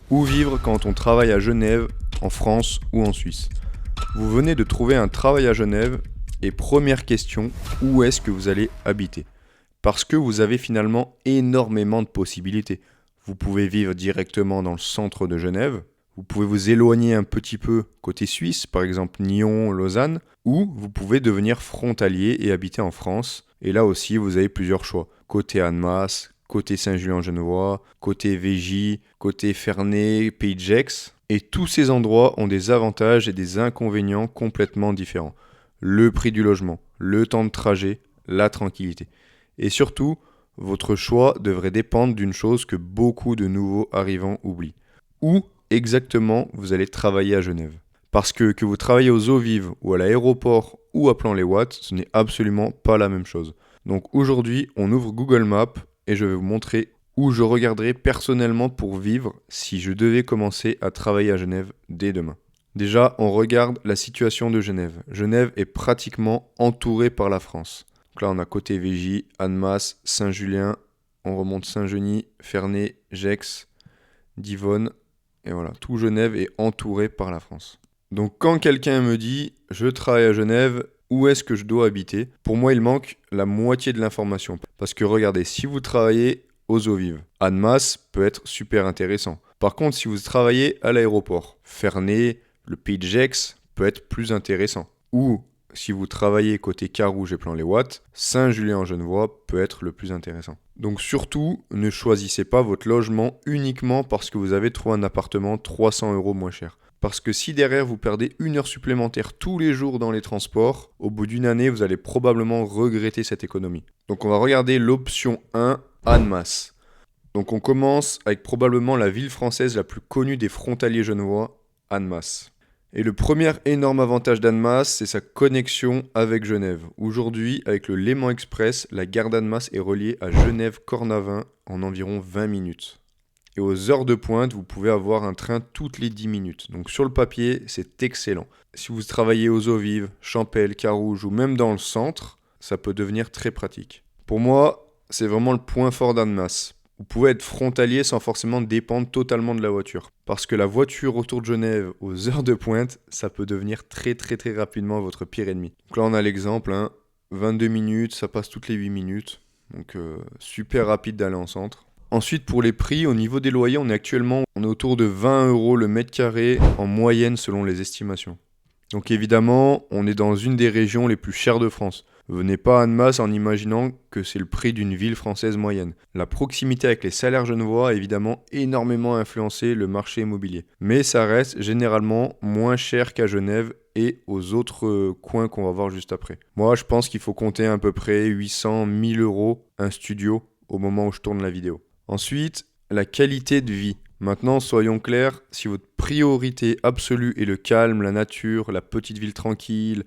Où vivre quand on travaille à Genève, en France ou en Suisse? Vous venez de trouver un travail à Genève et première question, où est-ce que vous allez habiter? Parce que vous avez finalement énormément de possibilités. Vous pouvez vivre directement dans le centre de Genève, vous pouvez vous éloigner un petit peu côté suisse, par exemple Nyon, Lausanne, ou vous pouvez devenir frontalier et habiter en France. Et là aussi, vous avez plusieurs choix. Côté Annemasse, côté Saint-Julien-Genevois, côté Végy, côté Ferney, Pays de Gex. Et tous ces endroits ont des avantages et des inconvénients complètement différents. Le prix du logement, le temps de trajet, la tranquillité. Et surtout, votre choix devrait dépendre d'une chose que beaucoup de nouveaux arrivants oublient. Où exactement vous allez travailler à Genève? Parce que vous travaillez aux eaux vives ou à l'aéroport ou à Plan-les-Ouates, ce n'est absolument pas la même chose. Donc aujourd'hui, on ouvre Google Maps et je vais vous montrer où je regarderai personnellement pour vivre si je devais commencer à travailler à Genève dès demain. Déjà, on regarde la situation de Genève. Genève est pratiquement entourée par la France. Donc là, on a côté Végy, Annemasse, Saint-Julien, on remonte Saint-Genis, Ferney, Gex, Divonne, et voilà, tout Genève est entouré par la France. Donc quand quelqu'un me dit « je travaille à Genève », où est-ce que je dois habiter? Pour moi, il manque la moitié de l'information. Parce que regardez, si vous travaillez aux eaux vives, Annemasse peut être super intéressant. Par contre, si vous travaillez à l'aéroport, Ferney, le Pays de Gex peut être plus intéressant. Ou si vous travaillez côté Carouge et Plan-les-Ouates, Saint-Julien-en-Genevois peut être le plus intéressant. Donc surtout, ne choisissez pas votre logement uniquement parce que vous avez trouvé un appartement 300 € moins cher. Parce que si derrière vous perdez 1 heure supplémentaire tous les jours dans les transports, au bout d'une année, vous allez probablement regretter cette économie. Donc on va regarder l'option 1, Annemasse. Donc on commence avec probablement la ville française la plus connue des frontaliers genevois, Annemasse. Et le premier énorme avantage d'Annemasse, c'est sa connexion avec Genève. Aujourd'hui, avec le Léman Express, la gare d'Annemasse est reliée à Genève-Cornavin en environ 20 minutes. Et aux heures de pointe, vous pouvez avoir un train toutes les 10 minutes. Donc sur le papier, c'est excellent. Si vous travaillez aux eaux vives, Champel, Carouge ou même dans le centre, ça peut devenir très pratique. Pour moi, c'est vraiment le point fort d'Annemasse. Vous pouvez être frontalier sans forcément dépendre totalement de la voiture. Parce que la voiture autour de Genève aux heures de pointe, ça peut devenir très rapidement votre pire ennemi. Donc là on a l'exemple, 22 minutes, ça passe toutes les 8 minutes. Donc super rapide d'aller en centre. Ensuite, pour les prix, au niveau des loyers, on est autour de 20 € le mètre carré en moyenne selon les estimations. Donc évidemment, on est dans une des régions les plus chères de France. Venez pas à Annemasse en imaginant que c'est le prix d'une ville française moyenne. La proximité avec les salaires genevois a évidemment énormément influencé le marché immobilier. Mais ça reste généralement moins cher qu'à Genève et aux autres coins qu'on va voir juste après. Moi, je pense qu'il faut compter à peu près 800 000 € un studio au moment où je tourne la vidéo. Ensuite, la qualité de vie. Maintenant, soyons clairs, si votre priorité absolue est le calme, la nature, la petite ville tranquille,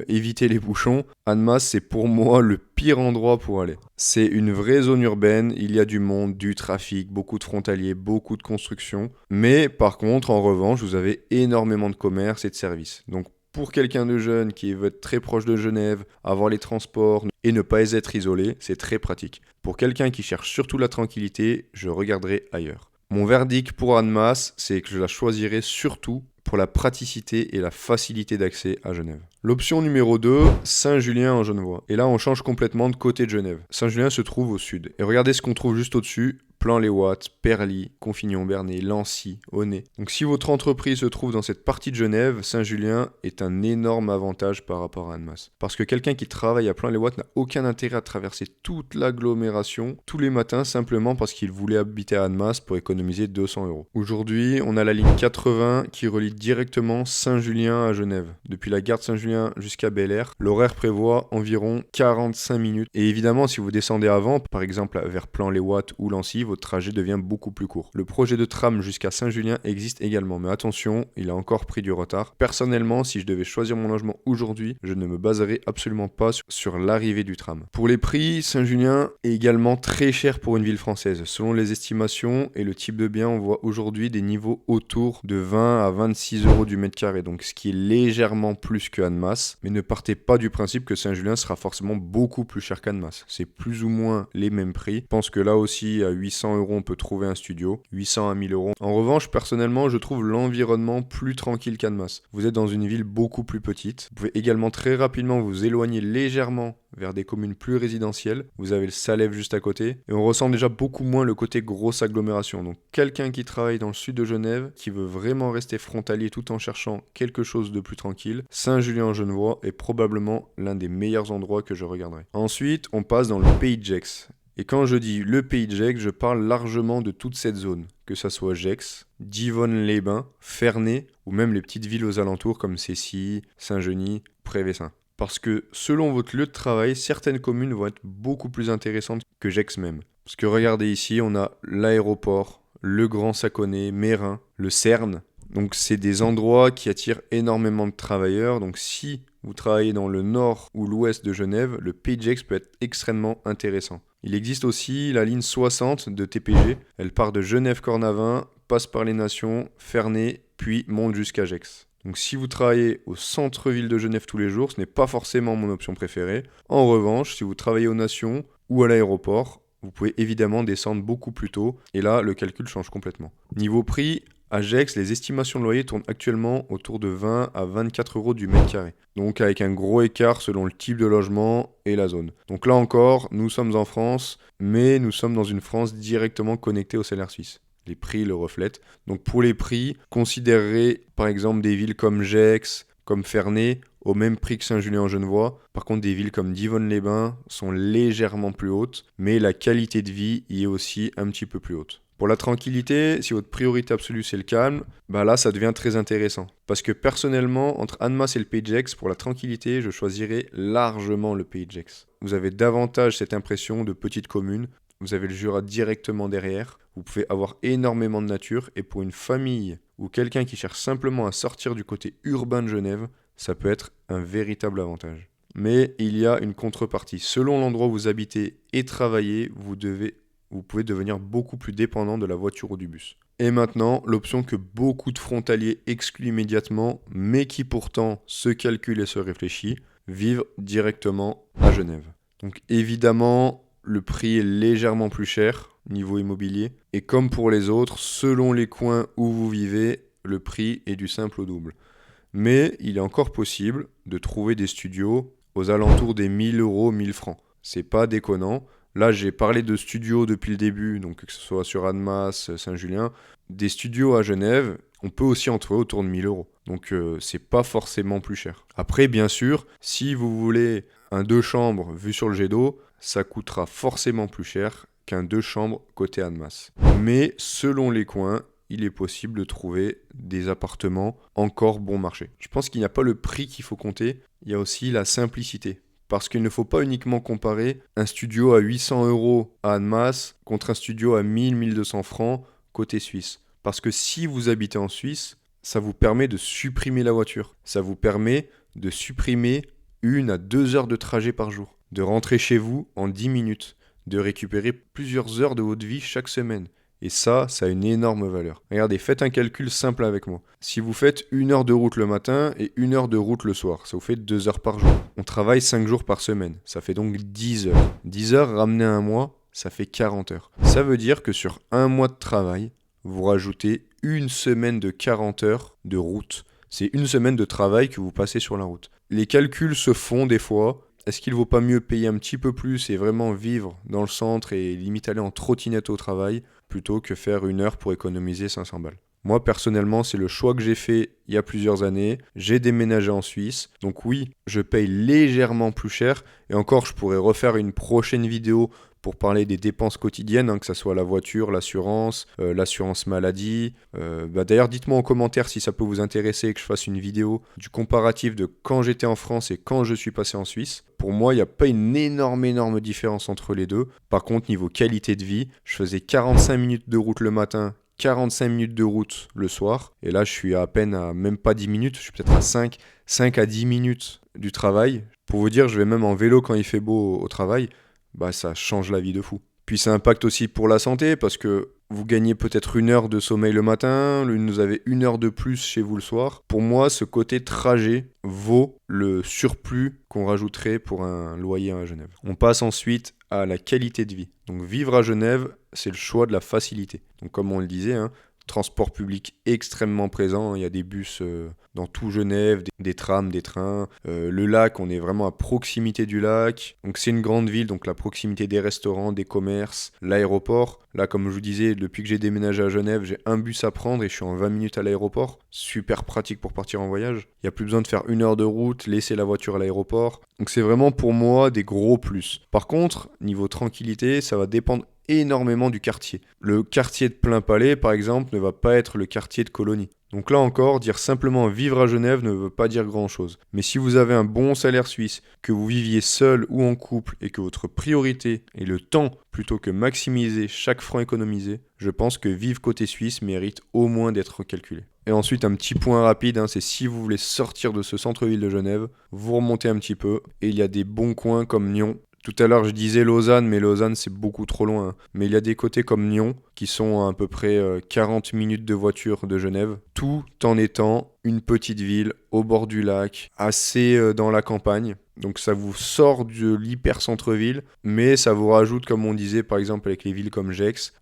éviter les bouchons, Annemasse, c'est pour moi le pire endroit pour aller. C'est une vraie zone urbaine, il y a du monde, du trafic, beaucoup de frontaliers, beaucoup de constructions. Mais par contre, en revanche, vous avez énormément de commerces et de services. Donc pour quelqu'un de jeune qui veut être très proche de Genève, avoir les transports et ne pas être isolé, c'est très pratique. Pour quelqu'un qui cherche surtout la tranquillité, je regarderai ailleurs. Mon verdict pour Annemasse, c'est que je la choisirai surtout pour la praticité et la facilité d'accès à Genève. L'option numéro 2, Saint-Julien-en-Genevois. Et là, on change complètement de côté de Genève. Saint-Julien se trouve au sud. Et regardez ce qu'on trouve juste au-dessus. Plan-les-Ouates, Perly, Confignon-Bernay, Lancy, Aunay. Donc si votre entreprise se trouve dans cette partie de Genève, Saint-Julien est un énorme avantage par rapport à Annemasse. Parce que quelqu'un qui travaille à Plan-les-Ouates n'a aucun intérêt à traverser toute l'agglomération tous les matins simplement parce qu'il voulait habiter à Annemasse pour économiser 200 €. Aujourd'hui, on a la ligne 80 qui relie directement Saint-Julien à Genève. Depuis la gare de Saint-Julien jusqu'à Bel-Air, l'horaire prévoit environ 45 minutes. Et évidemment, si vous descendez avant, par exemple vers Plan-les-Ouates ou Lancy, votre trajet devient beaucoup plus court. Le projet de tram jusqu'à Saint-Julien existe également, mais attention, il a encore pris du retard. Personnellement, si je devais choisir mon logement aujourd'hui, je ne me baserais absolument pas sur l'arrivée du tram. Pour les prix, Saint-Julien est également très cher pour une ville française. Selon les estimations et le type de bien, on voit aujourd'hui des niveaux autour de 20 à 26 € du mètre carré, donc ce qui est légèrement plus que Annemasse. Annemasse, mais ne partez pas du principe que Saint-Julien sera forcément beaucoup plus cher qu'Annemasse. C'est plus ou moins les mêmes prix. Je pense que là aussi, à 800 € on peut trouver un studio, 800 à 1000 €. En revanche, personnellement, je trouve l'environnement plus tranquille qu'Annemasse. Vous êtes dans une ville beaucoup plus petite. Vous pouvez également très rapidement vous éloigner légèrement vers des communes plus résidentielles. Vous avez le Salève juste à côté. Et on ressent déjà beaucoup moins le côté grosse agglomération. Donc quelqu'un qui travaille dans le sud de Genève, qui veut vraiment rester frontalier tout en cherchant quelque chose de plus tranquille, Saint-Julien-en-Genevois est probablement l'un des meilleurs endroits que je regarderai. Ensuite, on passe dans le pays de Gex. Et quand je dis le pays de Gex, je parle largement de toute cette zone, que ça soit Gex, Divonne-les-Bains, Ferney, ou même les petites villes aux alentours comme Cessy, Saint-Genis, Prévessin. Parce que selon votre lieu de travail, certaines communes vont être beaucoup plus intéressantes que Gex même. Parce que regardez ici, on a l'aéroport, le Grand Saconnet, Mérin, le Cerne. Donc c'est des endroits qui attirent énormément de travailleurs. Donc si vous travaillez dans le nord ou l'ouest de Genève, le Pays de Gex peut être extrêmement intéressant. Il existe aussi la ligne 60 de TPG. Elle part de Genève-Cornavin, passe par les Nations, Ferney, puis monte jusqu'à Gex. Donc si vous travaillez au centre-ville de Genève tous les jours, ce n'est pas forcément mon option préférée. En revanche, si vous travaillez aux Nations ou à l'aéroport, vous pouvez évidemment descendre beaucoup plus tôt. Et là, le calcul change complètement. Niveau prix, à Gex, les estimations de loyer tournent actuellement autour de 20 à 24 € du mètre carré. Donc avec un gros écart selon le type de logement et la zone. Donc là encore, nous sommes en France, mais nous sommes dans une France directement connectée au salaire suisse. Les prix le reflètent. Donc pour les prix, considérez par exemple des villes comme Gex, comme Ferney, au même prix que Saint-Julien-en-Genevois. Par contre, des villes comme Divonne-les-Bains sont légèrement plus hautes, mais la qualité de vie y est aussi un petit peu plus haute. Pour la tranquillité, si votre priorité absolue c'est le calme, bah là ça devient très intéressant. Parce que personnellement, entre Annemasse et le Pays de Gex, pour la tranquillité, je choisirais largement le Pays de Gex. Vous avez davantage cette impression de petite commune. Vous avez le Jura directement derrière, vous pouvez avoir énormément de nature et pour une famille ou quelqu'un qui cherche simplement à sortir du côté urbain de Genève, ça peut être un véritable avantage. Mais il y a une contrepartie. Selon l'endroit où vous habitez et travaillez, vous pouvez devenir beaucoup plus dépendant de la voiture ou du bus. Et maintenant, l'option que beaucoup de frontaliers excluent immédiatement, mais qui pourtant se calcule et se réfléchit, vivre directement à Genève. Donc évidemment, le prix est légèrement plus cher niveau immobilier. Et comme pour les autres, selon les coins où vous vivez, le prix est du simple au double. Mais il est encore possible de trouver des studios aux alentours des 1000 €, 1000 francs. C'est pas déconnant. Là, j'ai parlé de studios depuis le début, donc que ce soit sur Annemasse, Saint-Julien. Des studios à Genève, on peut aussi en trouver autour de 1000 €. Donc c'est pas forcément plus cher. Après, bien sûr, si vous voulez un 2 chambres vu sur le jet d'eau, ça coûtera forcément plus cher qu'un 2 chambres côté Annemasse. Mais selon les coins, il est possible de trouver des appartements encore bon marché. Je pense qu'il n'y a pas le prix qu'il faut compter, il y a aussi la simplicité. Parce qu'il ne faut pas uniquement comparer un studio à 800 € à Annemasse contre un studio à 1000-1200 francs côté suisse. Parce que si vous habitez en Suisse, ça vous permet de supprimer la voiture. Ça vous permet de supprimer 1 à 2 heures de trajet par jour. De rentrer chez vous en 10 minutes. De récupérer plusieurs heures de votre vie chaque semaine. Et ça a une énorme valeur. Regardez, faites un calcul simple avec moi. Si vous faites 1 heure de route le matin et 1 heure de route le soir, ça vous fait 2 heures par jour. On travaille 5 jours par semaine. Ça fait donc 10 heures. 10 heures ramenées à un mois, ça fait 40 heures. Ça veut dire que sur un mois de travail, vous rajoutez 1 semaine de 40 heures de route. C'est 1 semaine de travail que vous passez sur la route. Les calculs se font des fois. Est-ce qu'il ne vaut pas mieux payer un petit peu plus et vraiment vivre dans le centre et limite aller en trottinette au travail plutôt que faire 1 heure pour économiser 500 balles? Moi, personnellement, c'est le choix que j'ai fait il y a plusieurs années. J'ai déménagé en Suisse. Donc oui, je paye légèrement plus cher. Et encore, je pourrais refaire une prochaine vidéo pour parler des dépenses quotidiennes, que ce soit la voiture, l'assurance maladie. D'ailleurs, dites-moi en commentaire si ça peut vous intéresser que je fasse une vidéo du comparatif de quand j'étais en France et quand je suis passé en Suisse. Pour moi, il n'y a pas une énorme différence entre les deux. Par contre, niveau qualité de vie, je faisais 45 minutes de route le matin, 45 minutes de route le soir. Et là, je suis à peine à même pas 10 minutes. Je suis peut-être à 5 à 10 minutes du travail. Pour vous dire, je vais même en vélo quand il fait beau au travail. Ça change la vie de fou. Puis ça impacte aussi pour la santé parce que vous gagnez peut-être 1 heure de sommeil le matin, vous avez 1 heure de plus chez vous le soir. Pour moi, ce côté trajet vaut le surplus qu'on rajouterait pour un loyer à Genève. On passe ensuite à la qualité de vie. Donc vivre à Genève, c'est le choix de la facilité. Donc comme on le disait, transport public extrêmement présent. Il y a des bus dans tout Genève, des trams, des trains. Le lac, on est vraiment à proximité du lac. Donc c'est une grande ville, donc la proximité des restaurants, des commerces, l'aéroport. Là, comme je vous disais, depuis que j'ai déménagé à Genève, j'ai un bus à prendre et je suis en 20 minutes à l'aéroport. Super pratique pour partir en voyage. Il n'y a plus besoin de faire 1 heure de route, laisser la voiture à l'aéroport. Donc c'est vraiment pour moi des gros plus. Par contre, niveau tranquillité, ça va dépendre énormément du quartier. Le quartier de Plainpalais, par exemple, ne va pas être le quartier de Colonie. Donc là encore, dire simplement vivre à Genève ne veut pas dire grand-chose. Mais si vous avez un bon salaire suisse, que vous viviez seul ou en couple et que votre priorité est le temps plutôt que maximiser chaque franc économisé, je pense que vivre côté suisse mérite au moins d'être calculé. Et ensuite, un petit point rapide, c'est si vous voulez sortir de ce centre-ville de Genève, vous remontez un petit peu et il y a des bons coins comme Nyon. Tout à l'heure, je disais Lausanne, mais Lausanne, c'est beaucoup trop loin. Mais il y a des côtés comme Nyon, qui sont à peu près 40 minutes de voiture de Genève, tout en étant une petite ville au bord du lac, assez dans la campagne. Donc ça vous sort de l'hyper-centre-ville, mais ça vous rajoute, comme on disait par exemple avec les villes comme Gex,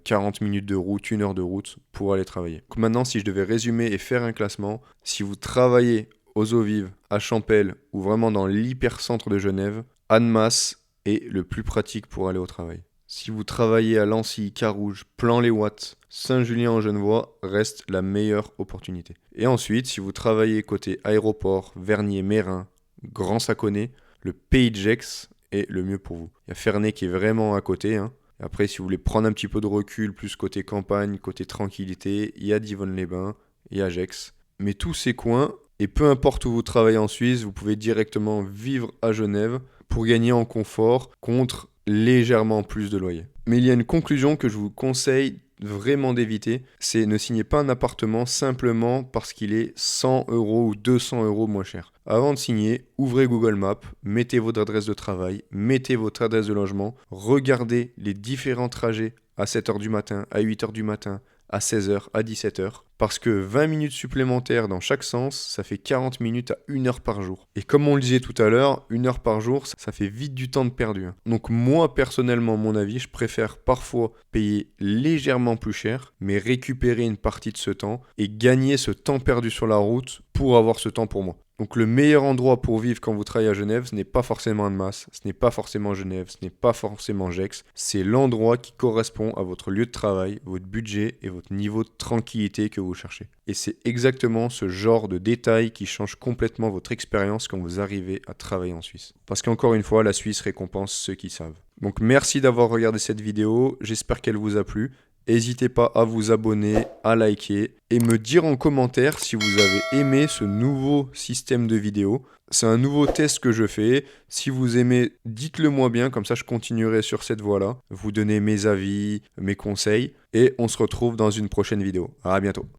40 minutes de route, 1 heure de route pour aller travailler. Donc maintenant, si je devais résumer et faire un classement, si vous travaillez aux Eaux Vives, à Champel ou vraiment dans l'hyper-centre de Genève, Annemasse est le plus pratique pour aller au travail. Si vous travaillez à Lancy, Carouge, Plan-les-Ouates, Saint-Julien-en-Genevois reste la meilleure opportunité. Et ensuite, si vous travaillez côté aéroport, Vernier, Mérin, Grand Saconnet, le Pays de Gex est le mieux pour vous. Il y a Ferney qui est vraiment à côté. Après, si vous voulez prendre un petit peu de recul, plus côté campagne, côté tranquillité, il y a Divonne-les-Bains, il y a Gex. Mais tous ces coins, et peu importe où vous travaillez en Suisse, vous pouvez directement vivre à Genève pour gagner en confort contre légèrement plus de loyer. Mais il y a une conclusion que je vous conseille vraiment d'éviter, c'est ne signez pas un appartement simplement parce qu'il est 100 € ou 200 € moins cher. Avant de signer, ouvrez Google Maps, mettez votre adresse de travail, mettez votre adresse de logement, regardez les différents trajets à 7h du matin, à 8h du matin, à 16h, à 17h. Parce que 20 minutes supplémentaires dans chaque sens, ça fait 40 minutes à 1 heure par jour. Et comme on le disait tout à l'heure, 1 heure par jour, ça fait vite du temps de perdu. Donc moi, personnellement, mon avis, je préfère parfois payer légèrement plus cher, mais récupérer une partie de ce temps et gagner ce temps perdu sur la route pour avoir ce temps pour moi. Donc le meilleur endroit pour vivre quand vous travaillez à Genève, ce n'est pas forcément Annemasse, ce n'est pas forcément Genève, ce n'est pas forcément Gex. C'est l'endroit qui correspond à votre lieu de travail, votre budget et votre niveau de tranquillité que vous cherchez. Et c'est exactement ce genre de détails qui change complètement votre expérience quand vous arrivez à travailler en Suisse. Parce qu'encore une fois, la Suisse récompense ceux qui savent. Donc merci d'avoir regardé cette vidéo, j'espère qu'elle vous a plu. N'hésitez pas à vous abonner, à liker et me dire en commentaire si vous avez aimé ce nouveau système de vidéo. C'est un nouveau test que je fais. Si vous aimez, dites-le moi bien, comme ça je continuerai sur cette voie-là. Vous donner mes avis, mes conseils et on se retrouve dans une prochaine vidéo. À bientôt.